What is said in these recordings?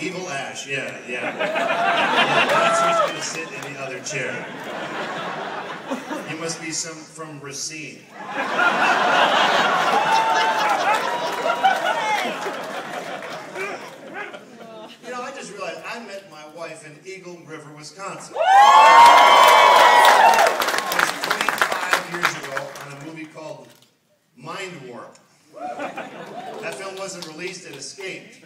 Evil Ash, yeah. That's who's going to sit in the other chair. You must be from Racine. You know, I just realized I met my wife in Eagle River, Wisconsin. It was 25 years ago on a movie called Mind Warp. That film wasn't released, it escaped.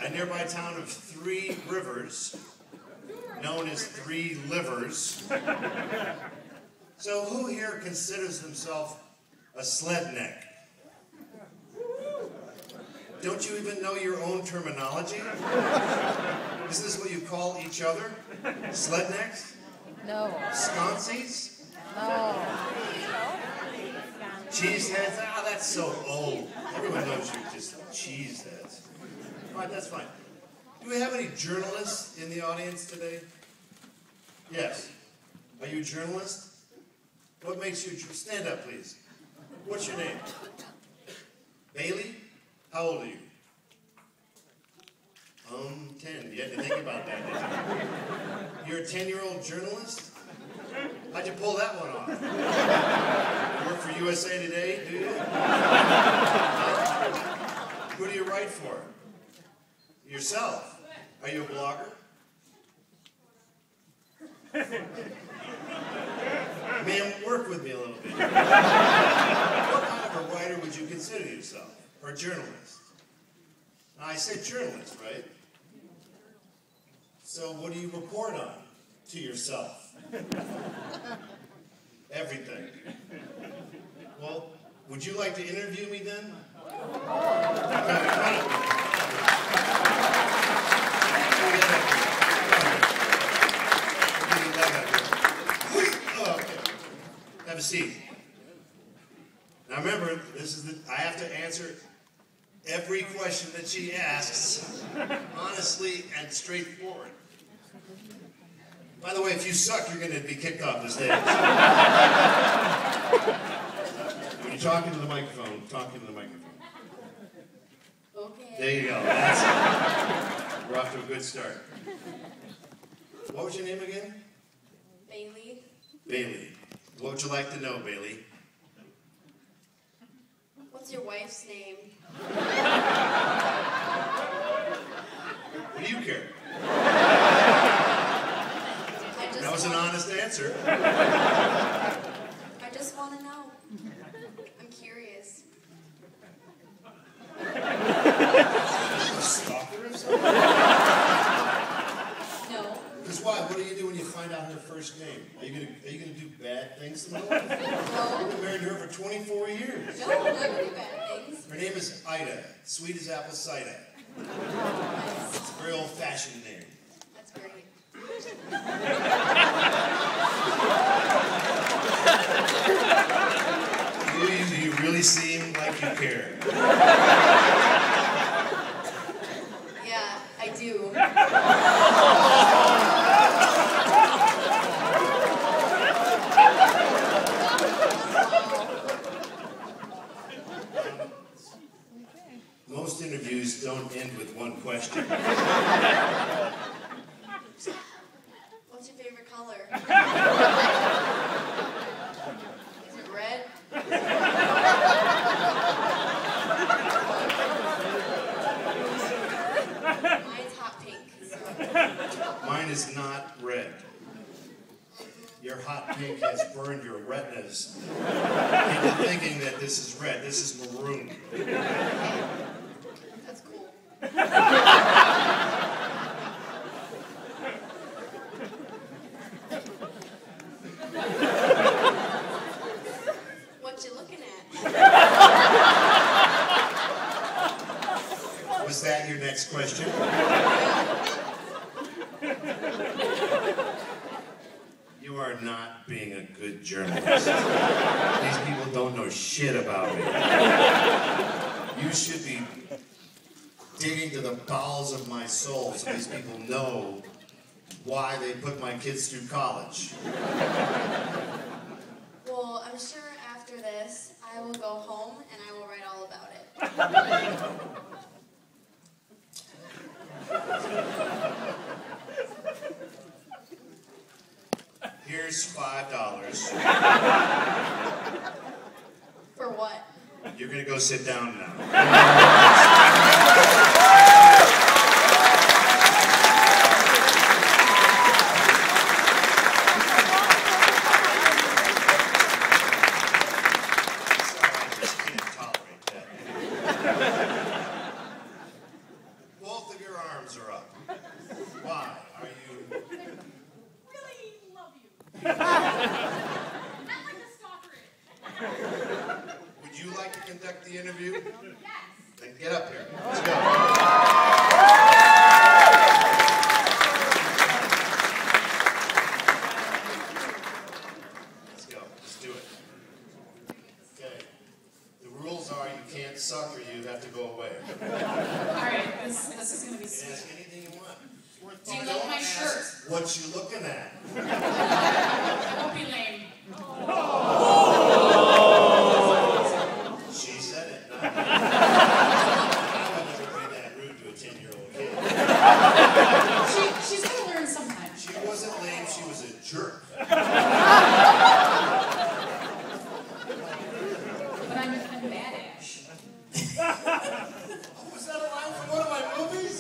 A nearby town of Three Rivers, known as Three Livers. So who here considers himself a sledneck? Don't you even know your own terminology? Isn't this what you call each other? Slednecks? No. Sconsies? No. Cheeseheads? Ah, that's so old. Everyone knows you're just cheeseheads. All right, that's fine. Do we have any journalists in the audience today? Yes. Are you a journalist? What makes you... Stand up, please. What's your name? Bailey? How old are you? 10. You had to think about that, didn't you? You're a 10-year-old journalist? How'd you pull that one off? You work for USA Today, do you? Who do you write for? Yourself. Are you a blogger? Ma'am, work with me a little bit. What kind of a writer would you consider yourself? Or a journalist? Now, I said journalist, right? So what do you report on to yourself? Everything. Well, would you like to interview me then? Have a seat. Now remember, I have to answer every question that she asks honestly and straightforward. By the way, if you suck, you're going to be kicked off the stage. When you're talking to the microphone, talking to the microphone. Okay. There you go. That's it. We're off to a good start. What was your name again? Bailey. Bailey. What would you like to know, Bailey? What's your wife's name? What do you care? That was an honest answer. I just want to know. I'm curious. A stalker or something? No. Because why? What do you do when you find out her first name? Are you gonna do bad things to her? No. You've been married to her for 24 years. No, I'm not going to do bad things. Her name is Ida. Sweet as apple cider. It's a very old-fashioned name. That's great. You really seem like you care. Yeah, I do. Most interviews don't end with one question. What's your favorite color? Is it red? Mine's hot pink. So. Mine is not red. Your hot pink has burned your retinas into thinking that this is red. This is maroon. That's cool. What you looking at? Was that your next question? You are not being a good journalist. These people don't know shit about me. You should be digging to the bowels of my soul so these people know why they put my kids through college. Well, I'm sure after this, I will go home and I will write all about it. Here's $5. For what? You're gonna go sit down now. Both of your arms are up. Why are you? Really love you. Not like a stalker it. Would you like to conduct the interview? Yes. Then get up here. Let's go. Let's go. Let's do it. Okay. The rules are you can't suck or you have to go away. Alright, this is gonna be You can sweet. ask anything you want. Do you like my shirt? What you looking at? I won't be lame. She said it. Not me. I would never be that rude to a 10-year-old kid. She's gonna learn sometime. She wasn't lame, she was a jerk. But I'm bad Ash. Oh, was that a line from one of my movies?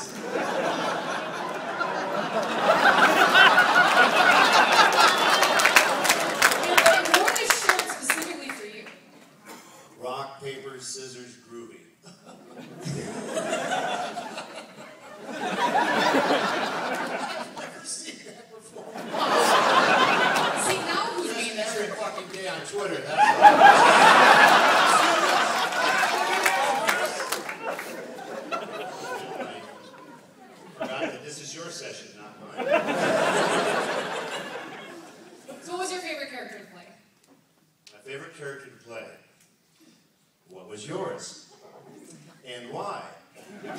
I wore this shirt specifically for you. Rock, paper, scissors, groovy. Never seen that before. See, now who's being this? Every fucking day on Twitter, that's Forgot that this is your session, not mine. So what was your favorite character to play? My favorite character to play. What was yours? And why? Now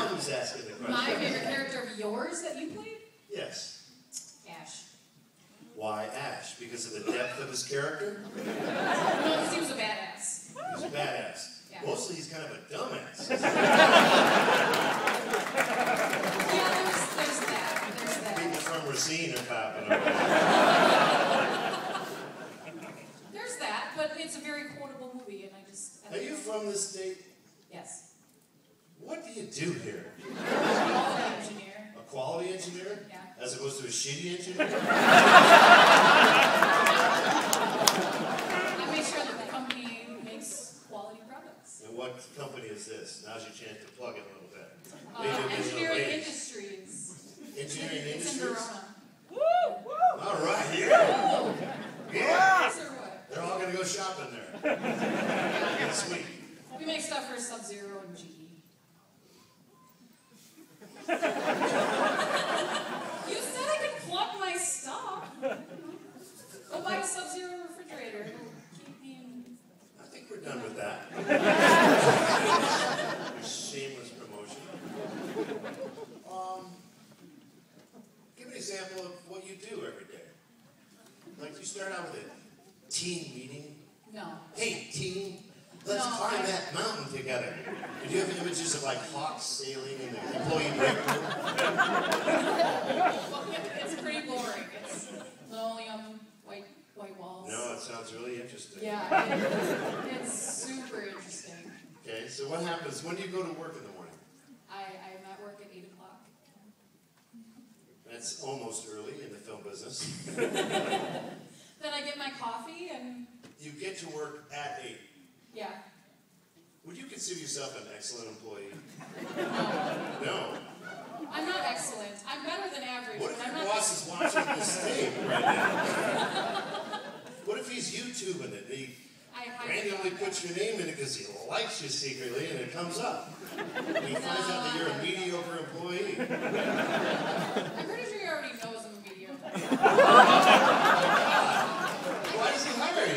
who's asking the question? My favorite character of yours that you played? Yes. Ash. Why Ash? Because of the depth of his character? No, because he was a badass. He's a badass. Yeah. Mostly he's kind of a dumbass. Yeah, there's that. There's People that. from Racine are popping up. There's that, but it's a very quotable movie, and I Are you from the state? Yes. What do you do here? Quality engineer. A quality engineer? Yeah. As opposed to a shitty engineer? I make sure that the company makes quality products. And what company is this? Now's your chance to plug it a little bit. Maybe it'll be a little Engineering raise. Industries. Engineering It's in Industries? Verona. All right, yeah. Yeah. Yes, or what? They're all going to go shopping there. It's sweet. We make stuff for Sub-Zero and GE. You said I could plug my stuff. Go buy a Sub-Zero refrigerator. It'll keep me in. I think we're done with that. Shameless promotion. Give me an example of what you do every day. Like you start out with a team meeting. No. Hey, team, let's No, climb I- that mountain together. Do you have images of like hawks sailing in the employee break room? Well, it's pretty boring. It's linoleum, white walls. No, it sounds really interesting. Yeah, it's super interesting. Okay, so what happens? When do you go to work in the morning? I'm at work at 8 o'clock. That's almost early in the film business. Then I get my coffee and, You get to work at 8. yeah. Would you consider yourself an excellent employee? No. No. I'm not excellent. I'm better than average. What if but I'm your not boss is watching this tape right now? What if he's YouTubing it? He I hide randomly it. puts your name in it because he likes you secretly and it comes up. And he finds out that you're a mediocre employee. I'm pretty sure he already knows I'm a mediocre. Why does he hire you?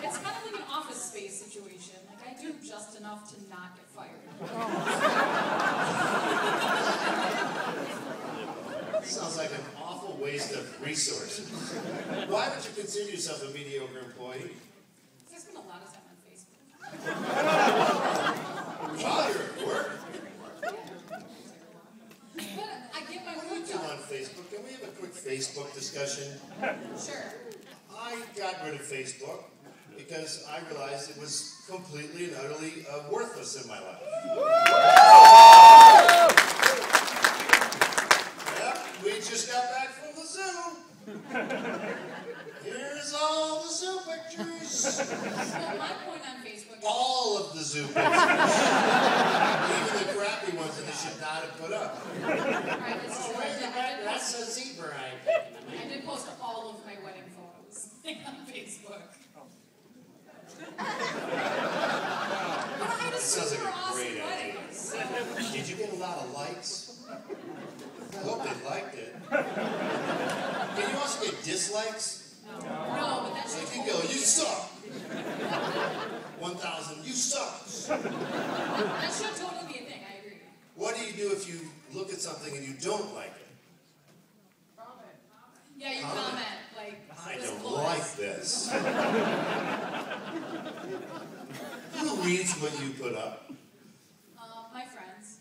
It's kind of like an Office Space situation. Like, I do just enough to not get fired. Sounds like an awful waste of resources. Why would you consider yourself a mediocre employee? I spend a lot of time on Facebook. While you're at work, But I get my what do you work do done. on Facebook? Can we have a quick Facebook discussion? Sure. I got rid of Facebook because I realized it was completely and utterly worthless in my life. Yep, we just got back from the zoo. Here's all the zoo pictures. So my point on Facebook is... All of the zoo pictures. Even the crappy ones that they should not have put up. Alright, this is Oh, what wait, that's a zebra I did post all of my wedding photos on Facebook. But I had a That sounds super like a awesome great wedding. idea. So, Did you get a lot of likes? I hope they liked it. Can you also get dislikes? no, but that should Like you go, you suck. 1,000, you suck. That should totally be a thing, I agree. What do you do if you look at something and you don't like it? Yeah, you Comment. comment, like, I this don't blows. like this. Who reads what you put up? My friends.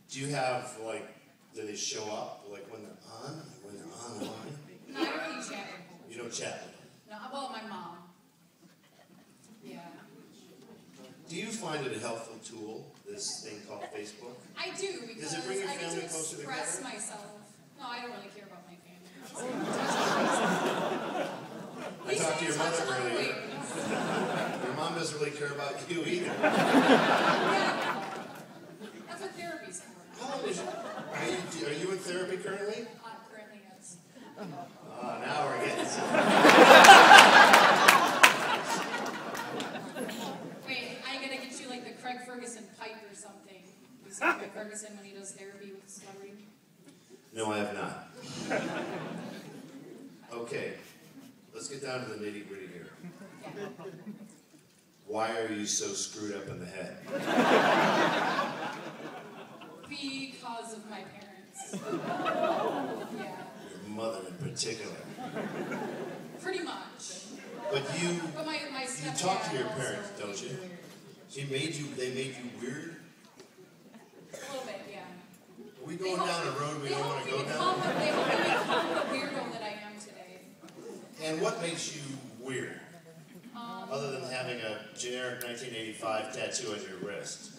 Do you have, like, do they show up, like, when they're on, when they're online? No, I don't really chat with them. You don't chat with them. No, well, my mom. Yeah. Do you find it a helpful tool, this thing called Facebook? I do, because Does it bring your I get family to closer express together? myself. No, I don't really care about my family. I talked to your mother Touch other earlier. ways. Your mom doesn't really care about you either. Yeah. That's what therapy's for. How long is are you in therapy currently? Currently, yes. Now we're getting Wait, I gotta get you like the Craig Ferguson pipe or something. You see Craig Ferguson when he does therapy with celebrity? No, I have not. Okay, let's get down to the nitty-gritty here. Yeah. Why are you so screwed up in the head? Because of my parents. Yeah. Your mother in particular. Pretty much. But you stepdad talk to your also parents, don't made you? me weird. They made you weird? A little bit, yeah. Are we going down a road we don't want to go down? They helped me become the weirdo that I am today. And what makes you weird? Other than having a generic 1985 tattoo on your wrist.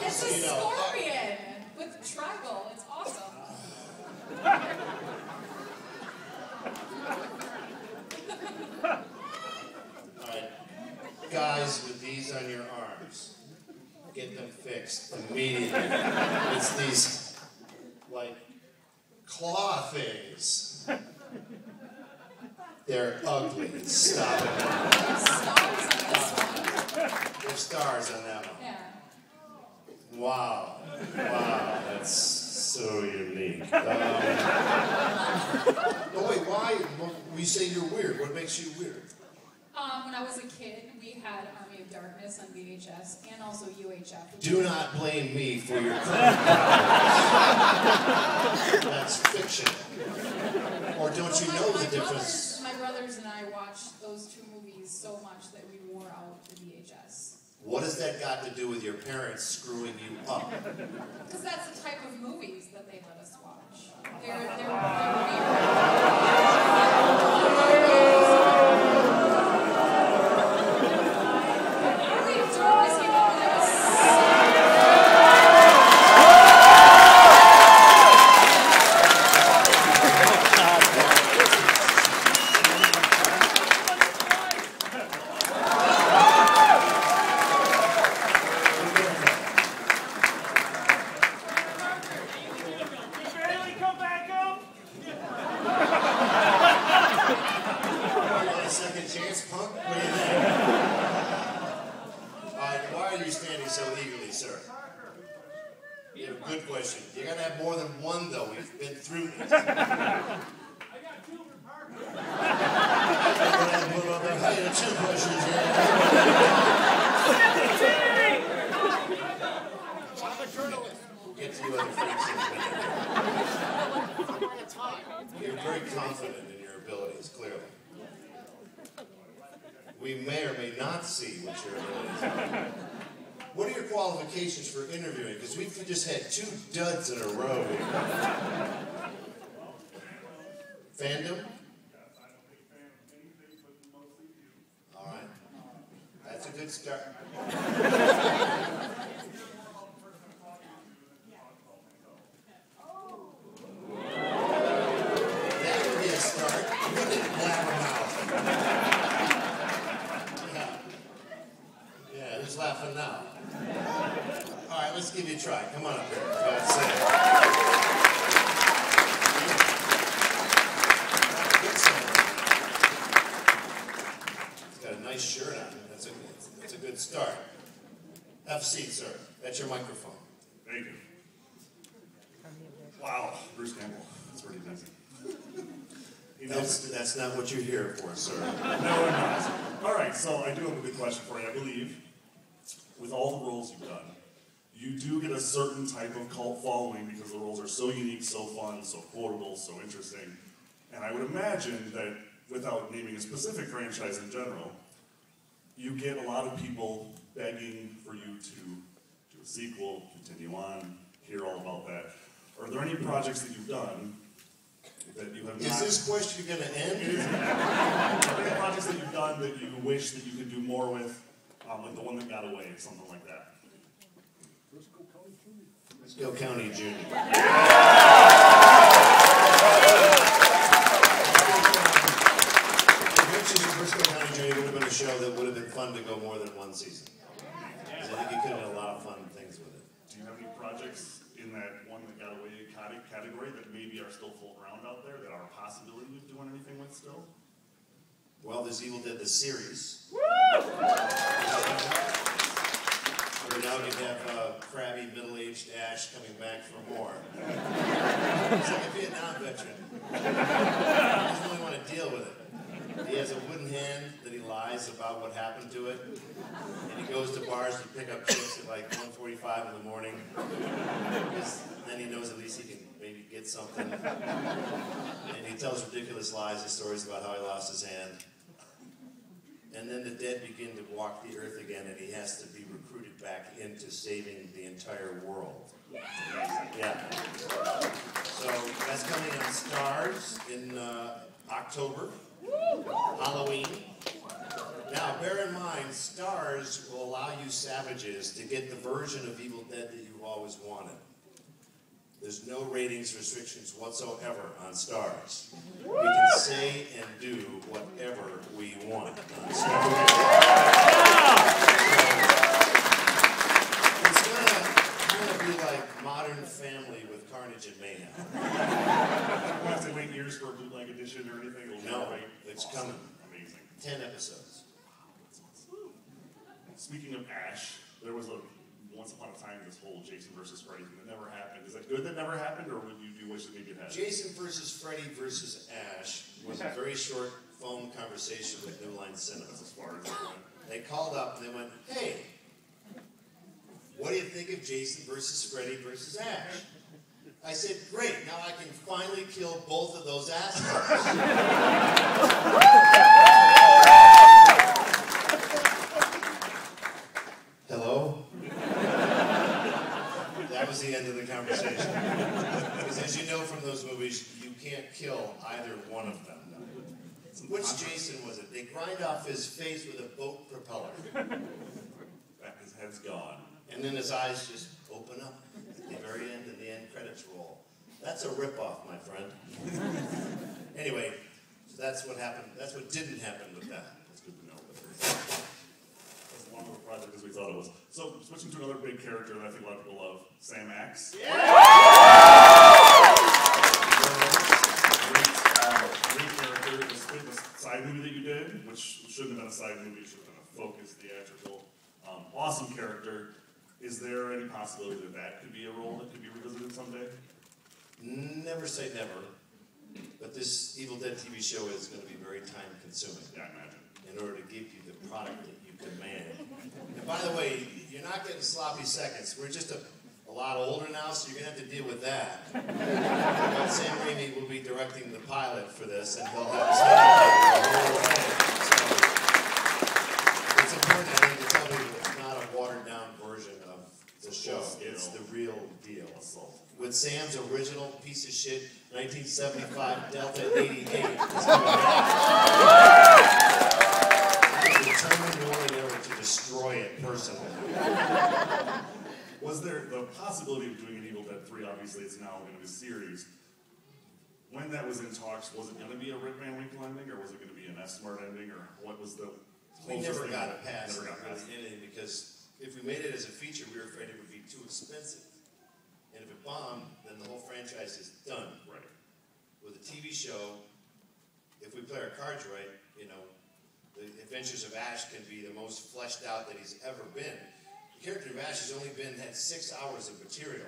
It's a You know, scorpion with tribal. It's awesome. Alright, guys with these on your arms, get them fixed immediately. It's these, like, claw things. They're ugly. Stop it. Stars on this one. There's stars on that one. Yeah. Wow. Wow, that's so unique. Oh wait, why? When you say you're weird, what makes you weird? When I was a kid, we had Army of Darkness on VHS and also UHF. Do not blame me for your current problems. That's fiction. Or don't you know the difference? My brothers and I watched those two movies so much that we wore out the VHS. What has that got to do with your parents screwing you up? Because that's the type of movies that they let us watch. They're weird. Army of Darkness came out when I was qualifications for interviewing? Because we've just had 2 duds in a row here. Fandom? All right. That's a good start. That would be a start. You didn't blabbermouth. Yeah, who's laughing now? All right, let's give you a try. Come on up here, for God's sake. He's got a nice shirt on. That's a good start. Have a seat, sir. That's your microphone. Thank you. Wow, Bruce Campbell. That's pretty amazing. That's not what you're here for, sir. No, I'm not. All right, so I do have a good question for you. I believe with all the roles you've done, you do get a certain type of cult following because the roles are so unique, so fun, so quotable, so interesting. And I would imagine that without naming a specific franchise in general, you get a lot of people begging for you to do a sequel, continue on, hear all about that. Are there any projects that you've done that you have not... Is this question going to end? It is. Are there any projects that you've done that you wish that you could do more with, like the one that got away, or something like that? Briscoe County Junior. Briscoe County Junior would have been a show that would have been fun to go more than 1 season. Because I think you could have had a lot of fun things with it. Do you have any projects in that one that got away category that maybe are still floating around out there that are a possibility of doing anything with still? Well, there's Evil Dead the series. Woo! Where now you have crabby middle-aged Ash coming back for more. He's like a Vietnam veteran. He doesn't really want to deal with it. He has a wooden hand that he lies about what happened to it. And he goes to bars to pick up chicks at like 1:45 in the morning. Because then he knows at least he can maybe get something. And he tells ridiculous lies and stories about how he lost his hand. And then the dead begin to walk the earth again, and he has to be recruited back into saving the entire world. Yeah. So that's coming on Stars in October. Halloween. Now, bear in mind, Stars will allow you savages to get the version of Evil Dead that you've always wanted. There's no ratings restrictions whatsoever on Stars. We can say and do whatever we want on Stars. It's gonna be like Modern Family with carnage and mayhem. You don't have to wait years for a bootleg edition or anything? No, it's coming. Amazing. 10 episodes. Speaking of Ash, there was a once upon a time this whole Jason versus Freddy thing that never happened. Is that good that never happened, or would you wish that maybe it had? Jason versus Freddy versus Ash was a very short phone conversation with New Line Cinema. As far as that went. They called up and they went, "Hey, what do you think of Jason versus Freddy versus Ash?" I said, "Great, now I can finally kill both of those assholes." Hello? That was the end of the conversation. Because as you know from those movies, you can't kill either one of them. Which Jason was it? They grind off his face with a boat propeller. His head's gone. And then his eyes just open up at the very end, and the end credits roll. That's a ripoff, my friend. Anyway, so that's what happened. That's what didn't happen with that. That's good to know. That's as long of a project as we thought it was. So, switching to another big character that I think a lot of people love, Sam Axe. Yeah! Great character. The side movie that you did, which shouldn't have been a side movie, should have been a focused, theatrical, awesome character. Is there any possibility that that could be a role that could be revisited someday? Never say never. But this Evil Dead TV show is going to be very time consuming. Yeah, I imagine. In order to give you the product that you demand. And by the way, you're not getting sloppy seconds. We're just a lot older now, so you're going to have to deal with that. But Sam Raimi will be directing the pilot for this, and he'll have to stand the whole thing. So it's important, I think, to tell you it's not a watered down version of It's the real deal. Assault. With Sam's original piece of shit 1975 Delta 88. It's coming back. I'm determined more than ever to destroy it personally. Was there the possibility of doing an Evil Dead 3? Obviously, it's now going to be a series. When that was in talks, was it going to be a Rick Van Winkle ending, or was it going to be an S-Smart ending, or what was the? We never got it past anything because if we made it as a feature, we were afraid it would be too expensive. And if it bombed, then the whole franchise is done. Right. With a TV show, if we play our cards right, you know, the Adventures of Ash can be the most fleshed out that he's ever been. The character of Ash has only had 6 hours of material,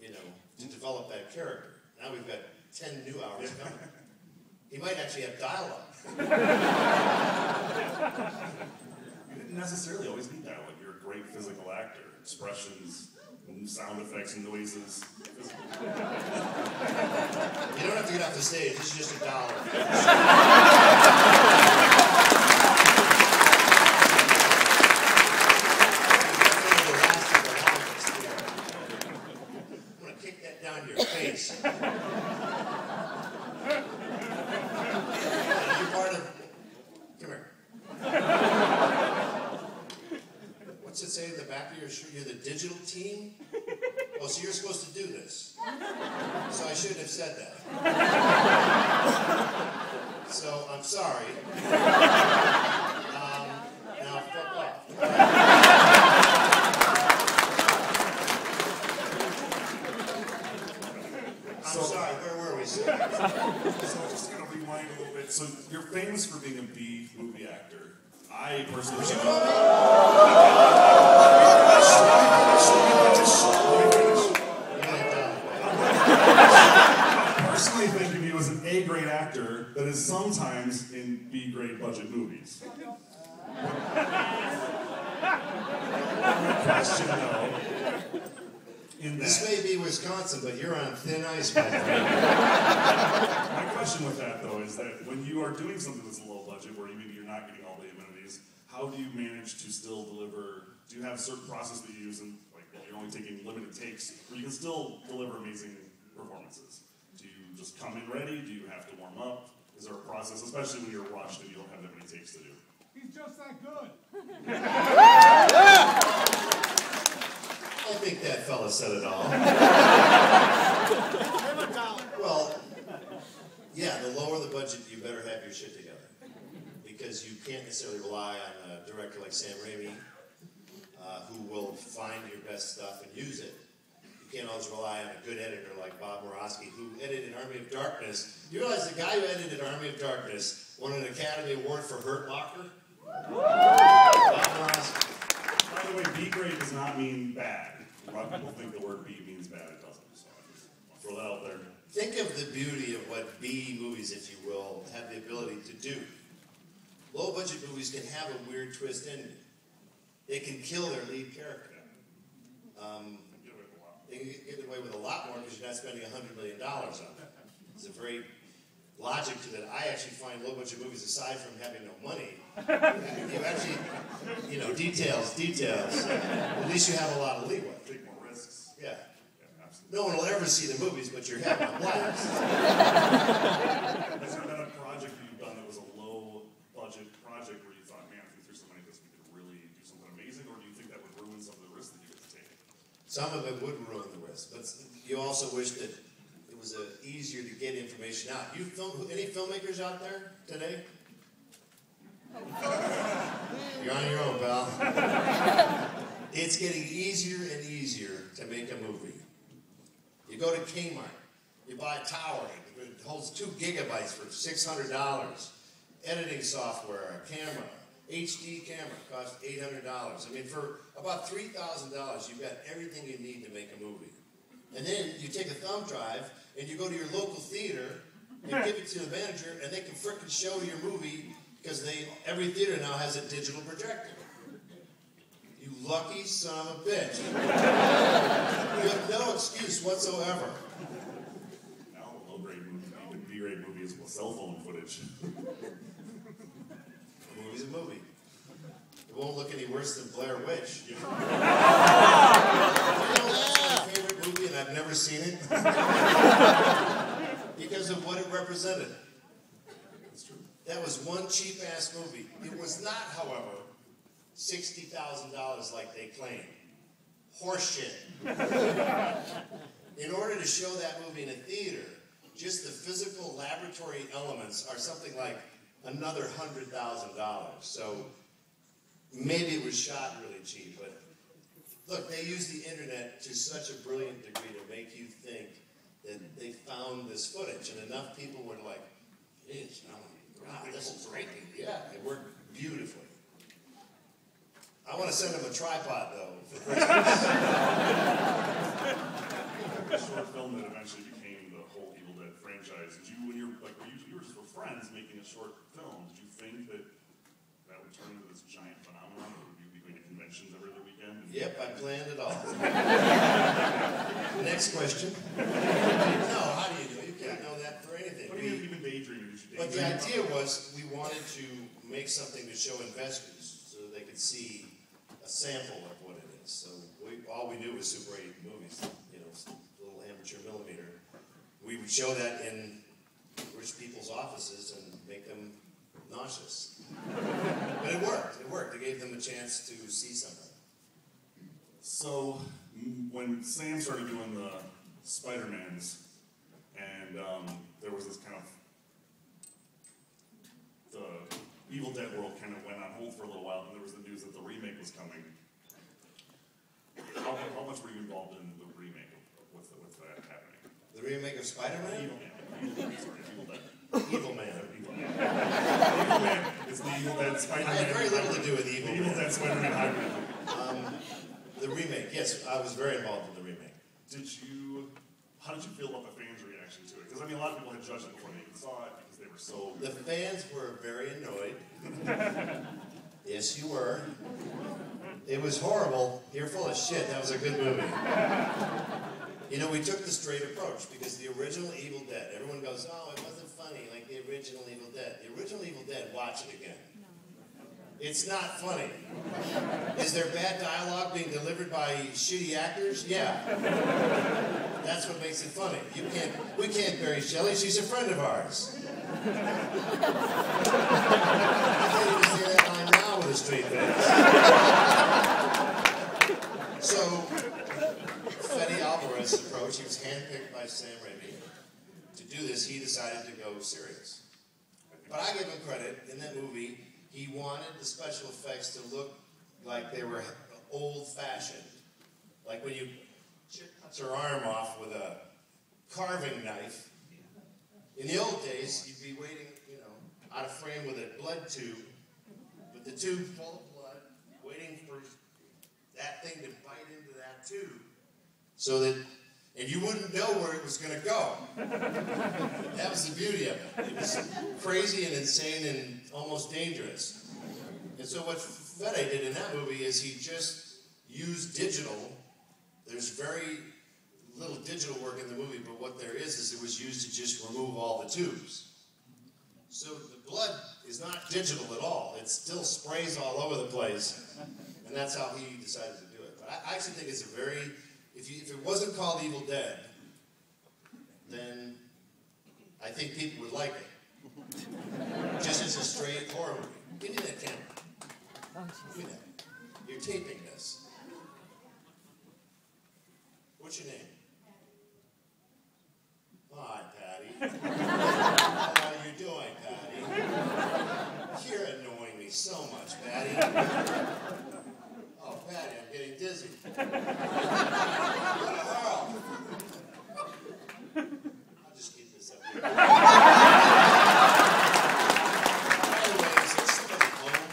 you know, to develop that character. Now we've got 10 new hours coming. He might actually have dialogue. You didn't necessarily always need dialogue. You're a great physical actor. Expressions, sound effects, and noises. You don't have to get off the stage. This is just a dollar. I'm going to kick that down your face. You're part of... Come here. What's it say in the back of your shirt? You're the digital team? Oh, so you're supposed to do this. So I shouldn't have said that. So I'm sorry. Now fuck off. I'm sorry, where were we? So just going to rewind a little bit. So you're famous for being a B movie actor. I personally... I think of you as an A-grade actor that is sometimes in B-grade budget movies. Question, though, in that... This may be Wisconsin, but you're on thin ice, my friend. My question with that, though, is that when you are doing something that's low budget, where maybe you're not getting all the amenities, how do you manage to still deliver? Do you have a certain process that you use, and like you're only taking limited takes, where you can still deliver amazing performances? Do you just come in ready? Do you have to warm up? Is there a process, especially when you're rushed and you don't have that many takes to do? He's just that good. I think that fella said it all. Well, yeah, the lower the budget, you better have your shit together. Because you can't necessarily rely on a director like Sam Raimi, who will find your best stuff and use it. You can't always rely on a good editor like Bob Murawski, who edited Army of Darkness. You realize the guy who edited Army of Darkness won an Academy Award for Hurt Locker? Bob Murawski. By the way, B-grade does not mean bad. A lot of people think the word B means bad. It doesn't. So I'll throw that out there. Think of the beauty of what B movies, if you will, have the ability to do. Low-budget movies can have a weird twist ending. They can kill their lead character. They can get away with a lot more because you're not spending $100 million on it. It's a very logic to that. I actually find low-budget movies, aside from having no money, you actually, you know, details. At least you have a lot of leeway. Take more risks. Yeah. Absolutely. No one will ever see the movies, but you're having a blast. Has there been a project that you've done that was a low-budget project where you thought, man, if we threw some money at this, we could really do something amazing, or do you think that would ruin some of the risks that you get to take? Some of it would ruin the risk, but you also wish that it was easier to get information out. Any filmmakers out there today? You're on your own, pal. It's getting easier and easier to make a movie. You go to Kmart, you buy a tower, it holds 2 gigabytes for $600. Editing software, a camera, HD camera costs $800. I mean, for about $3,000, you've got everything you need to make a movie. And then you take a thumb drive and you go to your local theater and give it to the manager, and they can frickin' show your movie because every theater now has a digital projector. You lucky son of a bitch. You have no excuse whatsoever. Now, a low-grade movie, even B-grade movie is cell phone footage. A movie's a movie. It won't look any worse than Blair Witch. Because of what it represented. That's true. That was one cheap-ass movie. It was not, however, $60,000 like they claim. Horseshit. In order to show that movie in a theater, just the physical laboratory elements are something like another $100,000. So maybe it was shot really cheap, but look, they used the internet to such a brilliant degree to make you think that they found this footage, and enough people were like, "Geez, wow, this is great." Yeah, it worked beautifully. I want to send them a tripod, though, for Christmas. A short film that eventually became the whole Evil Dead franchise. Did you, when you were just with friends making a short film, did you think that that would turn into this giant phenomenon? Or would you be going to conventions every other weekend? Yep, I planned it all. Next question. No, how do you know? You can't know that for anything. What do you mean, even daydreaming? Did you But daydream? the idea was we wanted to make something to show investors so that they could see a sample of what it is. So all we knew was Super 8 movies, you know, little amateur millimeter. We would show that in rich people's offices and make them nauseous. But it worked. It worked. It gave them a chance to see something. So, when Sam started doing the Spider-Mans, and there was this kind of, the Evil Dead world kind of went on hold for a little while, and there was the news that the remake was coming. How much were you involved in the remake of what's that happening? The remake of Spider-Man? Evil Dead. Evil Man. Evil Man is the Evil Dead Spider-Man. I had very little to do with Evil The Evil Man. Dead Spider-Man hybrid. The remake, yes, I was very involved in the remake. How did you feel about the fans' reaction to it? Because, I mean, a lot of people had judged it before they even saw it because they were so... The fans were very annoyed. Yes, you were. It was horrible. You're full of shit. That was a good movie. You know, we took the straight approach because the original Evil Dead, everyone goes, "Oh, it wasn't funny like the original Evil Dead." The original Evil Dead, watch it again. It's not funny. Is there bad dialogue being delivered by shitty actors? Yeah. That's what makes it funny. We can't bury Shelley. She's a friend of ours. I can't even say that line now with a straight face. So, Fede Alvarez's approach, he was handpicked by Sam Raimi. To do this, he decided to go serious. But I give him credit. In that movie, he wanted the special effects to look like they were old-fashioned. Like when you cuts her arm off with a carving knife. In the old days, you'd be waiting, you know, out of frame with a blood tube, with the tube full of blood, waiting for that thing to bite into that tube. So that, and you wouldn't know where it was going to go. That was the beauty of it. It was crazy and insane and almost dangerous. And so what Fede did in that movie is he just used digital. There's very little digital work in the movie, but what there is it was used to just remove all the tubes. So the blood is not digital at all. It still sprays all over the place. And that's how he decided to do it. But I actually think it's a very, if it wasn't called Evil Dead, then I think people would like it. Just as a straight horror movie. Give me that camera. Give me that. You're taping this. What's your name? Hi, Patty. How are you doing, Patty? You're annoying me so much, Patty. Oh, Patty, I'm getting dizzy. Carl. I'll just keep this up here. Anyways, is somebody home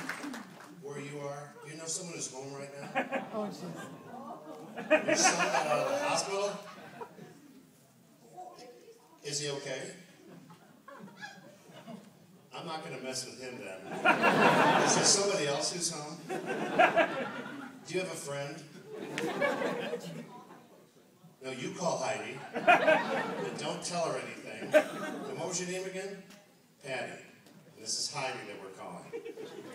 where you are? Do you know someone who's home right now? Oh, jeez. Your son got out of the hospital? Is he okay? I'm not going to mess with him then. Is there somebody else who's home? Do you have a friend? No, you call Heidi. And don't tell her anything. And what was your name again? Patty. And this is Heidi that we're calling.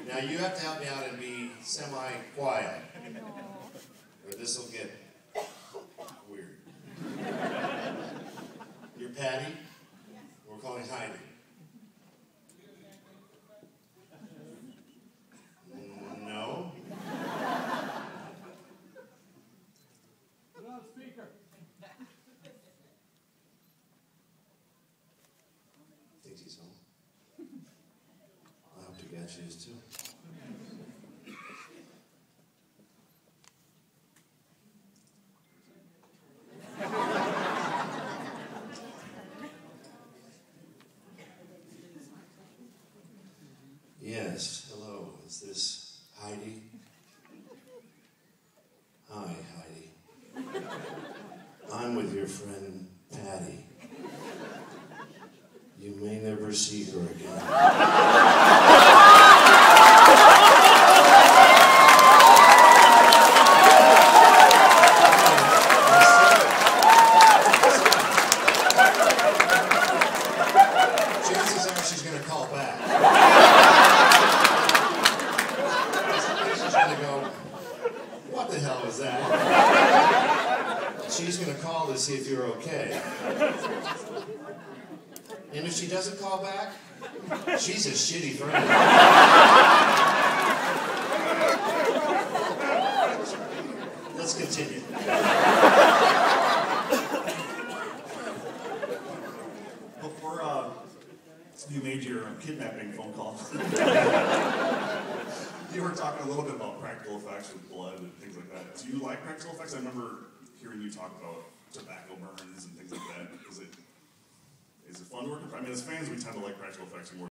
Now you have to help me out and be semi-quiet. Or this will get weird. Patty? We're calling Heidi. No? Put on speaker. Thinks he's home. I hope the guy is too. Yes, hello. Is this Heidi? Hi, Heidi. I'm with your friend Patty. You may never see her again. Chances are she's going to call back. She's going to go, what the hell was that? She's going to call to see if you're okay. And if she doesn't call back, she's a shitty friend. Let's continue. Before you made your kidnapping phone call, you were talking a little bit about practical effects with blood and things like that. Do you like practical effects? I remember hearing you talk about tobacco burns and things like that. Is it fun to work with? I mean, as fans, we tend to like practical effects more